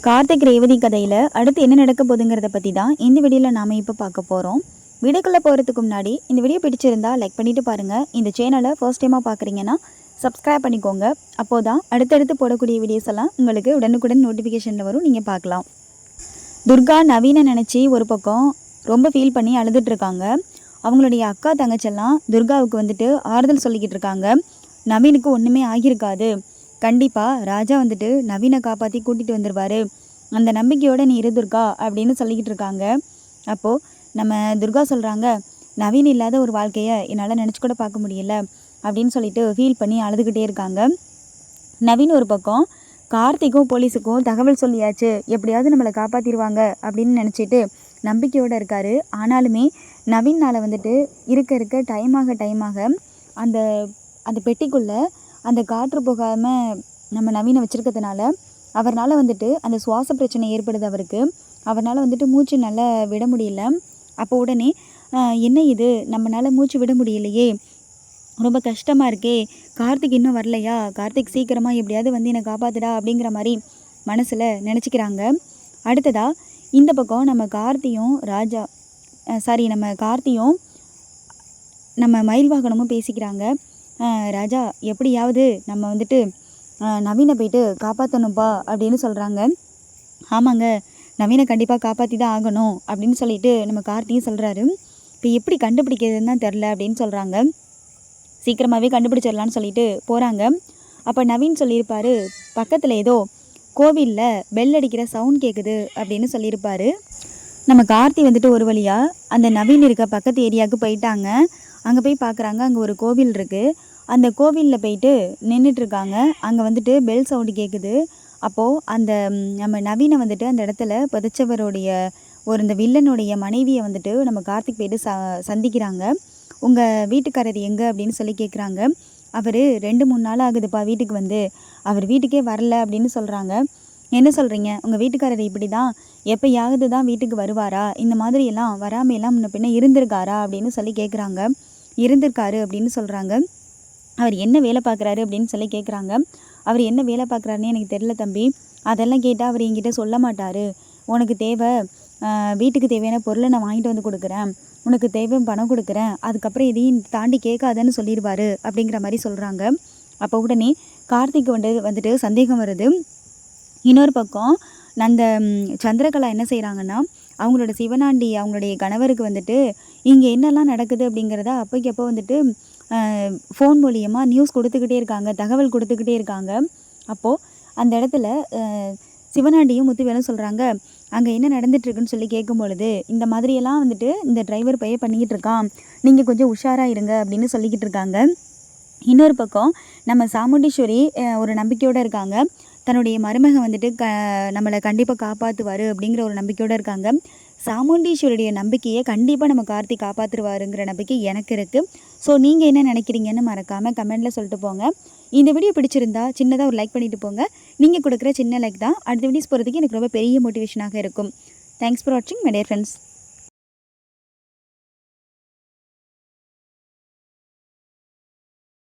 கார்த்திக் ரேவதி கதையில் அடுத்து என்ன நடக்க போகுதுங்கிறத பற்றி தான் இந்த வீடியோவில் நாம் இப்போ பார்க்க போகிறோம். வீடியோக்குள்ளே போகிறதுக்கு முன்னாடி இந்த வீடியோ பிடிச்சிருந்தா லைக் பண்ணிவிட்டு பாருங்கள். இந்த சேனலை ஃபர்ஸ்ட் டைமாக பார்க்குறீங்கன்னா சப்ஸ்கிரைப் பண்ணிக்கோங்க. அப்போது தான் அடுத்தடுத்து போடக்கூடிய வீடியோஸ் எல்லாம் உங்களுக்கு உடனுக்குடன் நோட்டிஃபிகேஷனில் வரும், நீங்கள் பார்க்கலாம். துர்கா நவீனை நினச்சி ஒரு பக்கம் ரொம்ப ஃபீல் பண்ணி அழுதுட்ருக்காங்க. அவங்களுடைய அக்கா தங்கச்செல்லாம் துர்காவுக்கு வந்துட்டு ஆறுதல் சொல்லிக்கிட்டு இருக்காங்க. நவீனுக்கு ஒன்றுமே ஆகியிருக்காது, கண்டிப்பாக ராஜா வந்துட்டு நவீனை காப்பாற்றி கூட்டிகிட்டு வந்துடுவார், அந்த நம்பிக்கையோடு நீ இரு துர்கா அப்படின்னு சொல்லிக்கிட்டு இருக்காங்க. அப்போது நம்ம துர்கா சொல்கிறாங்க, நவீன் இல்லாத ஒரு வாழ்க்கையை என்னால் நினச்சி கூட பார்க்க முடியல அப்படின்னு சொல்லிட்டு ஃபீல் பண்ணி அழுதுகிட்டே இருக்காங்க. நவீன் ஒரு பக்கம் கார்த்திக்கும் போலீஸுக்கும் தகவல் சொல்லியாச்சு, எப்படியாவது நம்மளை காப்பாற்றிடுவாங்க அப்படின்னு நினச்சிட்டு நம்பிக்கையோடு இருக்கார். ஆனாலுமே நவீனால் வந்துட்டு இருக்க டைமாக அந்த அந்த பெட்டிக்குள்ளே அந்த காற்று போகாமல் நம்ம நவீனை வச்சுருக்கிறதுனால அவர்னால் வந்துட்டு அந்த சுவாச பிரச்சனை ஏற்படுது அவருக்கு. அவர்னால் வந்துட்டு மூச்சு நல்லா விட முடியல. அப்போ உடனே என்ன இது, நம்மளால் மூச்சு விட முடியலையே, ரொம்ப கஷ்டமாக இருக்கே, கார்த்திக் இன்னும் வரலையா, கார்த்திக் சீக்கிரமாக எப்படியாவது வந்து என்னை காப்பாற்றுடா அப்படிங்கிற மாதிரி மனசில் நினச்சிக்கிறாங்க. அடுத்ததாக இந்த பக்கம் நம்ம கார்த்தியும் நம்ம மயில் வாகனமும் பேசிக்கிறாங்க. ராஜா, எப்படியாவது நம்ம வந்துட்டு நவீனை போயிட்டு காப்பாற்றணும்ப்பா அப்படின்னு சொல்கிறாங்க. ஆமாங்க, நவீனை கண்டிப்பாக காப்பாற்றி தான் ஆகணும் அப்படின்னு சொல்லிட்டு நம்ம கார்த்தியும் சொல்கிறாரு. இப்போ எப்படி கண்டுபிடிக்கிறதுன்னு தான் தெரில அப்படின்னு சொல்கிறாங்க. சீக்கிரமாகவே கண்டுபிடிச்சிடலான்னு சொல்லிட்டு போகிறாங்க. அப்போ நவீன் சொல்லியிருப்பார், பக்கத்தில் ஏதோ கோவிலில் பெல் அடிக்கிற சவுண்ட் கேட்குது அப்படின்னு சொல்லியிருப்பார். நம்ம கார்த்தி வந்துட்டு ஒரு வழியாக அந்த நவீன் இருக்க பக்கத்து ஏரியாவுக்கு போயிட்டாங்க. அங்கே போய் பார்க்குறாங்க, அங்கே ஒரு கோவில் இருக்குது. அந்த கோவிலில் போயிட்டு நின்றுட்டுருக்காங்க. அங்கே வந்துட்டு பெல் சவுண்டு கேட்குது. அப்போது அந்த நம்ம நவீனை வந்துட்டு அந்த இடத்துல புதைச்சவருடைய இந்த வில்லனுடைய மனைவியை வந்துட்டு நம்ம கார்த்திக் போயிட்டு சந்திக்கிறாங்க. உங்கள் வீட்டுக்காரர் எங்கே அப்படின்னு சொல்லி கேட்குறாங்க. அவர் 2-3 நாள் ஆகுதுப்பா வீட்டுக்கு வந்து, அவர் வீட்டுக்கே வரல அப்படின்னு சொல்கிறாங்க. என்ன சொல்கிறீங்க, உங்கள் வீட்டுக்காரர் இப்படி தான் எப்போயாவது தான் வீட்டுக்கு வருவாரா, இந்த மாதிரியெல்லாம் வராமையெல்லாம் முன்ன பின்ன இருந்திருக்காரா அப்படின்னு சொல்லி கேட்குறாங்க. இருந்திருக்காரு அப்படின்னு சொல்கிறாங்க. அவர் என்ன வேலை பார்க்குறாரு அப்படின்னு சொல்லி கேட்குறாங்க. அவர் என்ன வேலை பார்க்குறாருன்னு எனக்கு தெரில தம்பி, அதெல்லாம் கேட்டால் அவர் என்கிட்ட சொல்ல மாட்டார். உனக்கு தேவை, வீட்டுக்கு தேவையான பொருளை நான் வாங்கிட்டு வந்து கொடுக்குறேன், உனக்கு தேவை பணம் கொடுக்குறேன், அதுக்கப்புறம் இதையும் தாண்டி கேட்காதன்னு சொல்லிடுவார் அப்படிங்கிற மாதிரி சொல்கிறாங்க. அப்போ உடனே கார்த்திக் வந்துட்டு சந்தேகம் வருது. இன்னொரு பக்கம் அந்த சந்திரகலா என்ன செய்கிறாங்கன்னா, அவங்களோட சிவனாண்டி அவங்களுடைய கணவருக்கு வந்துட்டு இங்கே என்னெல்லாம் நடக்குது அப்படிங்கிறத அப்போக்கப்போ வந்துட்டு ஃபோன் மூலியமாக நியூஸ் கொடுத்துக்கிட்டே இருக்காங்க, தகவல் கொடுத்துக்கிட்டே இருக்காங்க. அப்போது அந்த இடத்துல சிவனாண்டியும் முத்துவேலும் சொல்கிறாங்க, அங்கே என்ன நடந்துட்டுருக்குன்னு சொல்லி கேட்கும் பொழுது, இந்த மாதிரியெல்லாம் வந்துட்டு இந்த டிரைவர் பையன் பண்ணிக்கிட்டு இருக்கான், நீங்கள் கொஞ்சம் உஷாராக இருங்க அப்படின்னு சொல்லிக்கிட்டு இருக்காங்க. இன்னொரு பக்கம் நம்ம சாமுண்டீஸ்வரி ஒரு நம்பிக்கையோடு இருக்காங்க. தன்னுடைய மருமகன் வந்துட்டு நம்மளை கண்டிப்பாக காப்பாற்றுவார் அப்படிங்கிற ஒரு நம்பிக்கையோடு இருக்காங்க. சாமுண்டீஸ்வரியுடைய நம்பிக்கையை கண்டிப்பாக நம்ம கார்த்திக் காப்பாற்றுவாருங்கிற நம்பிக்கை எனக்கு இருக்குது. ஸோ நீங்கள் என்ன நினைக்கிறீங்கன்னு மறக்காமல் கமெண்ட்டில் சொல்லிட்டு போங்க. இந்த வீடியோ பிடிச்சிருந்தா சின்னதாக ஒரு லைக் பண்ணிவிட்டு போங்க. நீங்கள் கொடுக்குற சின்ன லைக் தான் அடுத்த வீடியோஸ் போகிறதுக்கு எனக்கு ரொம்ப பெரிய மோட்டிவேஷனாக இருக்கும். தேங்க்ஸ் ஃபார் வாட்சிங் மை டியர் ஃப்ரெண்ட்ஸ்.